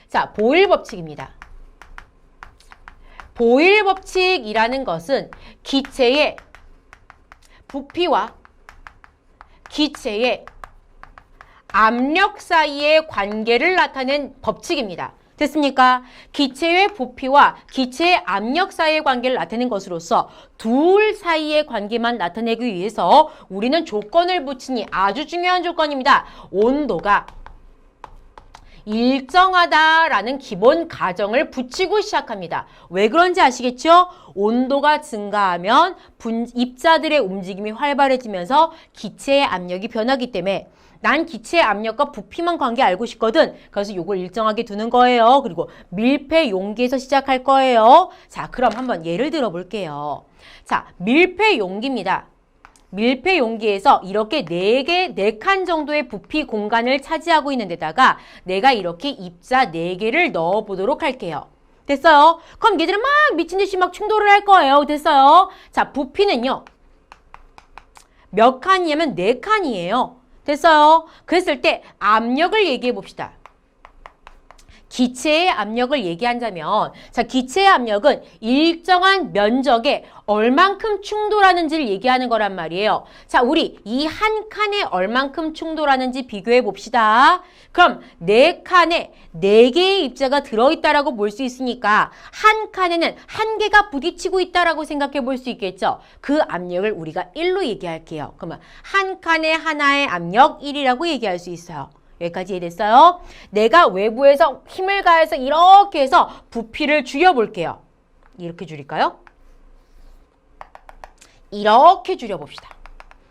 자, 보일 법칙입니다. 보일 법칙이라는 것은 기체의 부피와 기체의 압력 사이의 관계를 나타낸 법칙입니다. 됐습니까? 기체의 부피와 기체의 압력 사이의 관계를 나타내는 것으로서 둘 사이의 관계만 나타내기 위해서 우리는 조건을 붙이니 아주 중요한 조건입니다. 온도가 일정하다라는 기본 가정을 붙이고 시작합니다. 왜 그런지 아시겠죠? 온도가 증가하면 입자들의 움직임이 활발해지면서 기체의 압력이 변하기 때문에 난 기체의 압력과 부피만 관계 알고 싶거든. 그래서 이걸 일정하게 두는 거예요. 그리고 밀폐 용기에서 시작할 거예요. 자, 그럼 한번 예를 들어 볼게요. 자, 밀폐 용기입니다. 밀폐 용기에서 이렇게 4칸 정도의 부피 공간을 차지하고 있는 데다가 내가 이렇게 입자 4개를 넣어 보도록 할게요. 됐어요? 그럼 얘들은 막 미친 듯이 막 충돌을 할 거예요. 됐어요? 자, 부피는요. 몇 칸이냐면 4칸이에요. 됐어요? 그랬을 때 압력을 얘기해 봅시다. 기체의 압력을 얘기한다면 자, 기체의 압력은 일정한 면적에 얼만큼 충돌하는지를 얘기하는 거란 말이에요. 자, 우리 이 한 칸에 얼만큼 충돌하는지 비교해 봅시다. 그럼 4칸에 4개의 입자가 들어있다라고 볼 수 있으니까 한 칸에는 1개가 부딪히고 있다라고 생각해 볼 수 있겠죠. 그 압력을 우리가 1로 얘기할게요. 그러면 한 칸에 하나의 압력 1이라고 얘기할 수 있어요. 여기까지 이해됐어요? 내가 외부에서 힘을 가해서 이렇게 해서 부피를 줄여볼게요. 이렇게 줄일까요? 이렇게 줄여봅시다.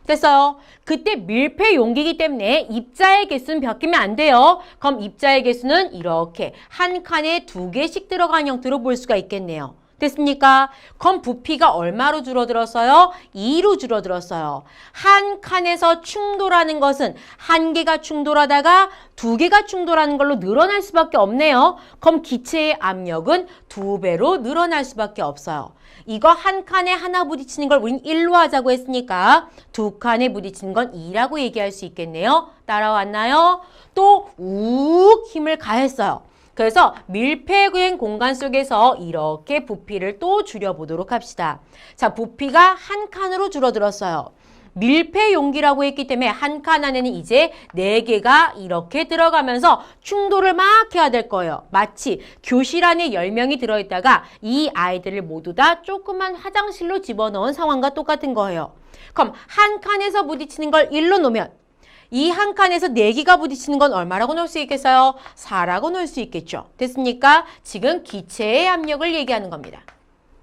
됐어요? 그때 밀폐 용기이기 때문에 입자의 개수는 바뀌면 안 돼요. 그럼 입자의 개수는 이렇게 한 칸에 2개씩 들어간 형태로 볼 수가 있겠네요. 됐습니까? 그럼 부피가 얼마로 줄어들었어요? 2로 줄어들었어요. 한 칸에서 충돌하는 것은 1개가 충돌하다가 2개가 충돌하는 걸로 늘어날 수밖에 없네요. 그럼 기체의 압력은 2배로 늘어날 수밖에 없어요. 이거 한 칸에 하나 부딪히는 걸 우린 1로 하자고 했으니까 2칸에 부딪히는 건 2라고 얘기할 수 있겠네요. 따라왔나요? 또 욱 힘을 가했어요. 그래서 밀폐된 공간 속에서 이렇게 부피를 또 줄여보도록 합시다. 자, 부피가 한 칸으로 줄어들었어요. 밀폐 용기라고 했기 때문에 한 칸 안에는 이제 4개가 이렇게 들어가면서 충돌을 막 해야 될 거예요. 마치 교실 안에 10명이 들어있다가 이 아이들을 모두 다 조그만 화장실로 집어넣은 상황과 똑같은 거예요. 그럼 한 칸에서 부딪히는 걸 1로 놓으면 이 한 칸에서 4개가 부딪히는 건 얼마라고 놓을 수 있겠어요? 4라고 놓을 수 있겠죠. 됐습니까? 지금 기체의 압력을 얘기하는 겁니다.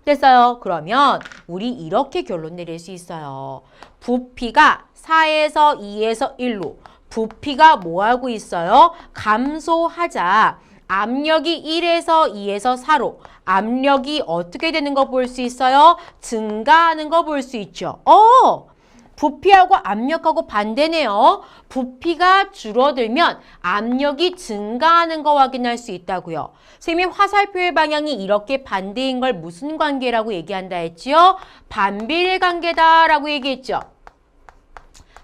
됐어요? 그러면 우리 이렇게 결론 내릴 수 있어요. 부피가 4에서 2에서 1로 부피가 뭐하고 있어요? 감소하자. 압력이 1에서 2에서 4로 압력이 어떻게 되는 거 볼 수 있어요? 증가하는 거 볼 수 있죠. 부피하고 압력하고 반대네요. 부피가 줄어들면 압력이 증가하는 거 확인할 수 있다고요. 선생님이 화살표의 방향이 이렇게 반대인 걸 무슨 관계라고 얘기한다 했지요? 반비례 관계다라고 얘기했죠.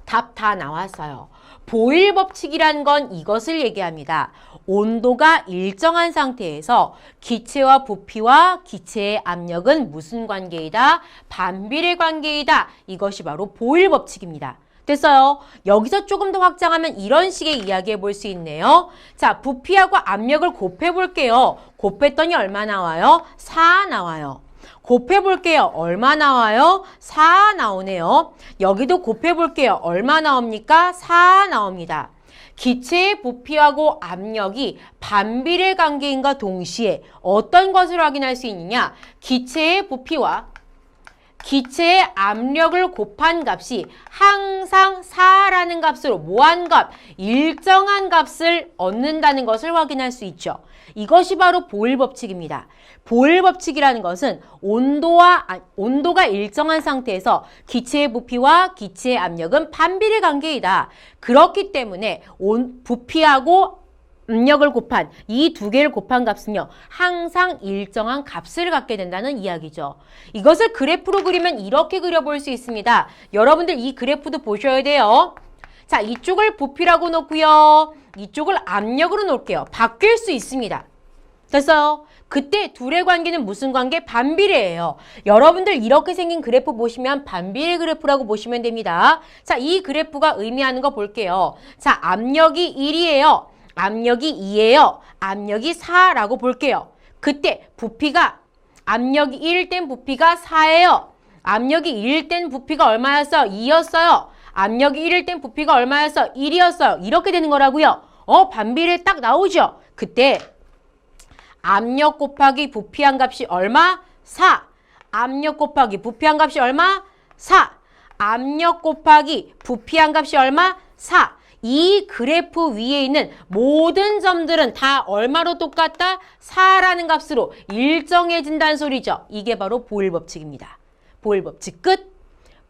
답 다 나왔어요. 보일 법칙이란 건 이것을 얘기합니다. 온도가 일정한 상태에서 기체와 부피와 기체의 압력은 무슨 관계이다? 반비례 관계이다. 이것이 바로 보일 법칙입니다. 됐어요? 여기서 조금 더 확장하면 이런 식의 이야기해 볼 수 있네요. 자, 부피하고 압력을 곱해 볼게요. 곱했더니 얼마 나와요? 4 나와요. 곱해볼게요. 얼마 나와요? 4 나오네요. 여기도 곱해볼게요. 얼마 나옵니까? 4 나옵니다. 기체의 부피하고 압력이 반비례 관계인과 동시에 어떤 것을 확인할 수 있느냐? 기체의 부피와 기체의 압력을 곱한 값이 항상 4라는 값으로 뭐한 값? 일정한 값을 얻는다는 것을 확인할 수 있죠. 이것이 바로 보일 법칙입니다. 보일 법칙이라는 것은 온도가 일정한 상태에서 기체의 부피와 기체의 압력은 반비례 관계이다. 그렇기 때문에 부피하고 압력을 곱한 이 2개를 곱한 값은요. 항상 일정한 값을 갖게 된다는 이야기죠. 이것을 그래프로 그리면 이렇게 그려볼 수 있습니다. 여러분들 이 그래프도 보셔야 돼요. 자, 이쪽을 부피라고 놓고요. 이쪽을 압력으로 놓을게요. 바뀔 수 있습니다. 됐어요? 그때 둘의 관계는 무슨 관계? 반비례예요. 여러분들 이렇게 생긴 그래프 보시면 반비례 그래프라고 보시면 됩니다. 자, 이 그래프가 의미하는 거 볼게요. 자, 압력이 1이에요. 압력이 2예요. 압력이 4라고 볼게요. 그때 부피가 압력이 1일 땐 부피가 4예요. 압력이 2일 땐 부피가 얼마였어요? 2였어요. 압력이 1일 땐 부피가 얼마였어요? 1이었어요. 이렇게 되는 거라고요. 반비례 딱 나오죠? 그때 압력 곱하기 부피한 값이 얼마? 4. 압력 곱하기 부피한 값이 얼마? 4. 압력 곱하기 부피한 값이 얼마? 4. 이 그래프 위에 있는 모든 점들은 다 얼마로 똑같다? 4라는 값으로 일정해진다는 소리죠. 이게 바로 보일 법칙입니다. 보일 법칙 끝.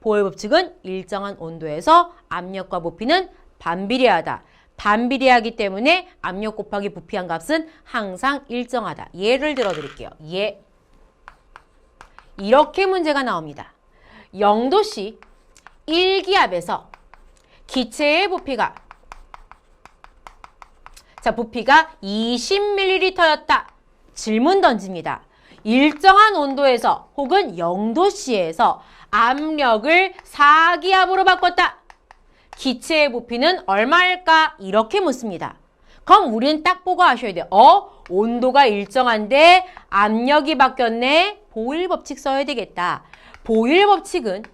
보일 법칙은 일정한 온도에서 압력과 부피는 반비례하다. 반비례하기 때문에 압력 곱하기 부피한 값은 항상 일정하다. 예를 들어 드릴게요. 예. 이렇게 문제가 나옵니다. 0도씨 1기압에서 기체의 부피가 부피가 20ml였다. 질문 던집니다. 일정한 온도에서 혹은 0도씨에서 압력을 4기압으로 바꿨다. 기체의 부피는 얼마일까? 이렇게 묻습니다. 그럼 우리는 딱 보고 하셔야 돼요. 온도가 일정한데 압력이 바뀌었네. 보일 법칙 써야 되겠다. 보일 법칙은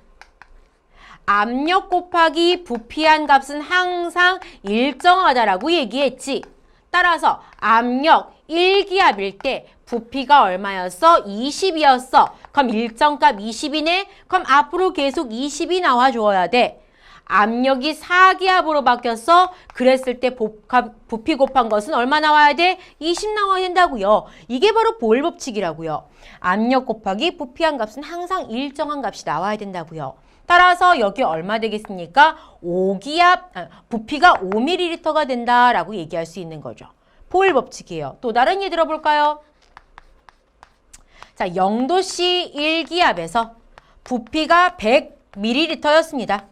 압력 곱하기 부피한 값은 항상 일정하다라고 얘기했지. 따라서 압력 1기압일 때 부피가 얼마였어? 20이었어. 그럼 일정값 20이네? 그럼 앞으로 계속 20이 나와줘야 돼. 압력이 4기압으로 바뀌었어. 그랬을 때 부피 곱한 것은 얼마 나와야 돼? 20 나와야 된다고요. 이게 바로 보일 법칙이라고요. 압력 곱하기 부피한 값은 항상 일정한 값이 나와야 된다고요. 따라서 여기 얼마 되겠습니까? 5기압, 부피가 5ml가 된다라고 얘기할 수 있는 거죠. 보일 법칙이에요. 또 다른 예 들어볼까요? 자, 0도씨 1기압에서 부피가 100ml였습니다.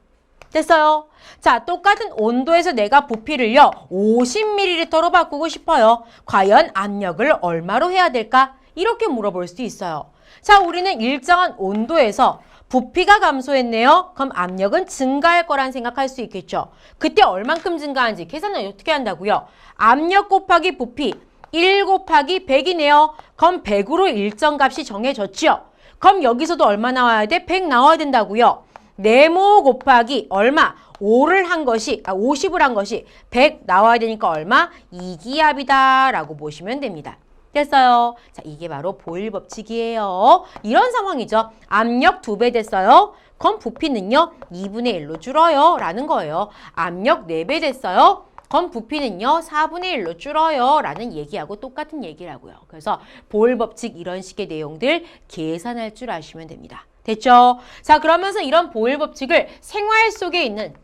됐어요? 자, 똑같은 온도에서 내가 부피를요 50ml로 바꾸고 싶어요. 과연 압력을 얼마로 해야 될까? 이렇게 물어볼 수 있어요. 자, 우리는 일정한 온도에서 부피가 감소했네요. 그럼 압력은 증가할 거란 생각할 수 있겠죠. 그때 얼만큼 증가한지 계산은 어떻게 한다고요? 압력 곱하기 부피 1 곱하기 100이네요. 그럼 100으로 일정 값이 정해졌죠. 그럼 여기서도 얼마 나와야 돼? 100 나와야 된다고요. 네모 곱하기 얼마? 5를 한 것이 50을 한 것이 100 나와야 되니까 얼마? 2기압이다 라고 보시면 됩니다. 됐어요? 자, 이게 바로 보일 법칙이에요. 이런 상황이죠. 압력 2배 됐어요. 그럼 부피는요 2분의 1로 줄어요 라는 거예요. 압력 4배 됐어요. 그럼 부피는요 4분의 1로 줄어요 라는 얘기하고 똑같은 얘기라고요. 그래서 보일 법칙 이런 식의 내용들 계산할 줄 아시면 됩니다. 됐죠? 자, 그러면서 이런 보일 법칙을 생활 속에 있는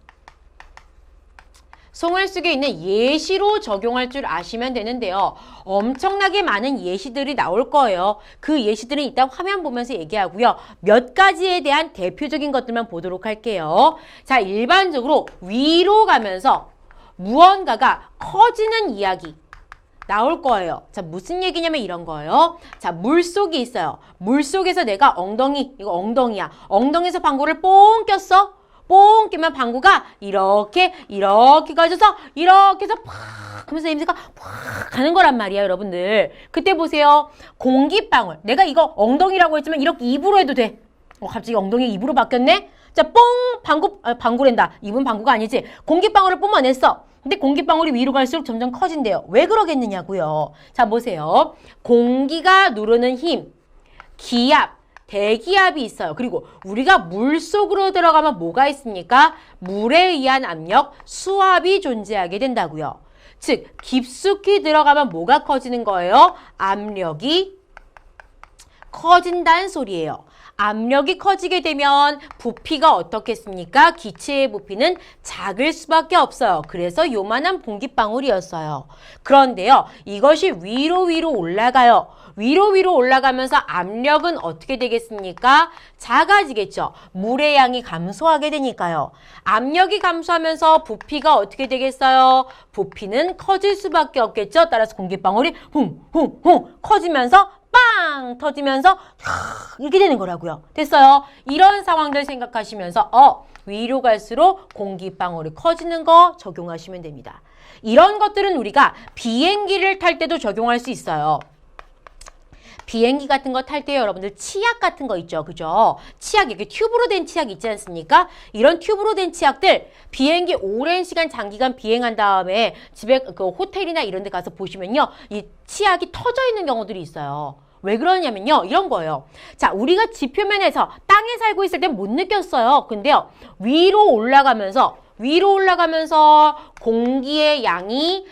예시로 적용할 줄 아시면 되는데요. 엄청나게 많은 예시들이 나올 거예요. 그 예시들은 이따 화면 보면서 얘기하고요. 몇 가지에 대한 대표적인 것들만 보도록 할게요. 자, 일반적으로 위로 가면서 무언가가 커지는 이야기 나올 거예요. 자, 무슨 얘기냐면 이런 거예요. 자, 물속이 있어요. 물속에서 내가 이거 엉덩이야. 엉덩이에서 방구를 뽕 꼈어. 뽕 끼면 방구가 이렇게 가져서 이렇게 해서 팍 하면서 냄새가 팍 가는 거란 말이야, 여러분들. 그때 보세요. 공기방울. 내가 이거 엉덩이라고 했지만 이렇게 입으로 해도 돼. 갑자기 엉덩이 입으로 바뀌었네? 자, 뽕! 방구랜다. 입은 방구가 아니지. 공기방울을 뿜어냈어. 근데 공기방울이 위로 갈수록 점점 커진대요. 왜 그러겠느냐고요. 자, 보세요. 공기가 누르는 힘, 기압, 대기압이 있어요. 그리고 우리가 물속으로 들어가면 뭐가 있습니까? 물에 의한 압력, 수압이 존재하게 된다고요. 즉, 깊숙이 들어가면 뭐가 커지는 거예요? 압력이 커진다는 소리예요. 압력이 커지게 되면 부피가 어떻겠습니까? 기체의 부피는 작을 수밖에 없어요. 그래서 요만한 공기방울이었어요. 그런데요, 이것이 위로 올라가요. 위로 올라가면서 압력은 어떻게 되겠습니까? 작아지겠죠. 물의 양이 감소하게 되니까요. 압력이 감소하면서 부피가 어떻게 되겠어요? 부피는 커질 수밖에 없겠죠. 따라서 공기방울이 쿵쿵쿵 커지면서 빵 터지면서 이렇게 되는 거라고요. 됐어요? 이런 상황들 생각하시면서 위로 갈수록 공기방울이 커지는 거 적용하시면 됩니다. 이런 것들은 우리가 비행기를 탈 때도 적용할 수 있어요. 비행기 같은 거 탈 때 여러분들 치약 같은 거 있죠. 그죠? 치약, 이렇게 튜브로 된 치약 있지 않습니까? 이런 튜브로 된 치약들 비행기 오랜 시간 장기간 비행한 다음에 집에 그 호텔이나 이런 데 가서 보시면요. 이 치약이 터져 있는 경우들이 있어요. 왜 그러냐면요. 이런 거예요. 자, 우리가 지표면에서 땅에 살고 있을 땐 못 느꼈어요. 근데요. 위로 올라가면서 공기의 양이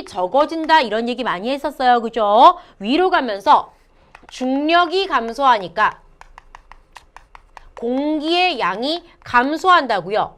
적어진다 이런 얘기 많이 했었어요. 그죠? 위로 가면서 중력이 감소하니까 공기의 양이 감소한다고요.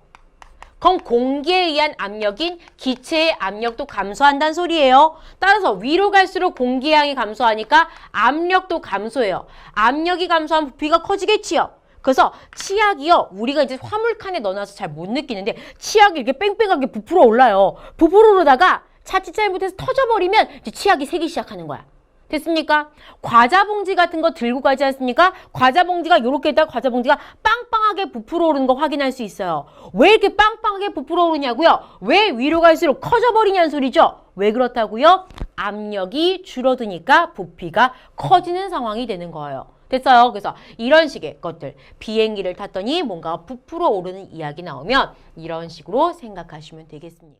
그럼 공기에 의한 압력인 기체의 압력도 감소한다는 소리예요. 따라서 위로 갈수록 공기의 양이 감소하니까 압력도 감소해요. 압력이 감소하면 부피가 커지겠지요. 그래서 치약이요. 우리가 이제 화물칸에 넣어놔서 잘 못 느끼는데 치약이 이렇게 뺑뺑하게 부풀어 올라요. 부풀어 오르다가 자칫 잘못해서 터져버리면 이제 치약이 새기 시작하는 거야. 됐습니까? 과자 봉지 같은 거 들고 가지 않습니까? 과자 봉지가 이렇게 있다가 과자 봉지가 빵빵하게 부풀어 오르는 거 확인할 수 있어요. 왜 이렇게 빵빵하게 부풀어 오르냐고요? 왜 위로 갈수록 커져버리냐는 소리죠? 왜 그렇다고요? 압력이 줄어드니까 부피가 커지는 상황이 되는 거예요. 됐어요? 그래서 이런 식의 것들, 비행기를 탔더니 뭔가 부풀어 오르는 이야기 나오면 이런 식으로 생각하시면 되겠습니다.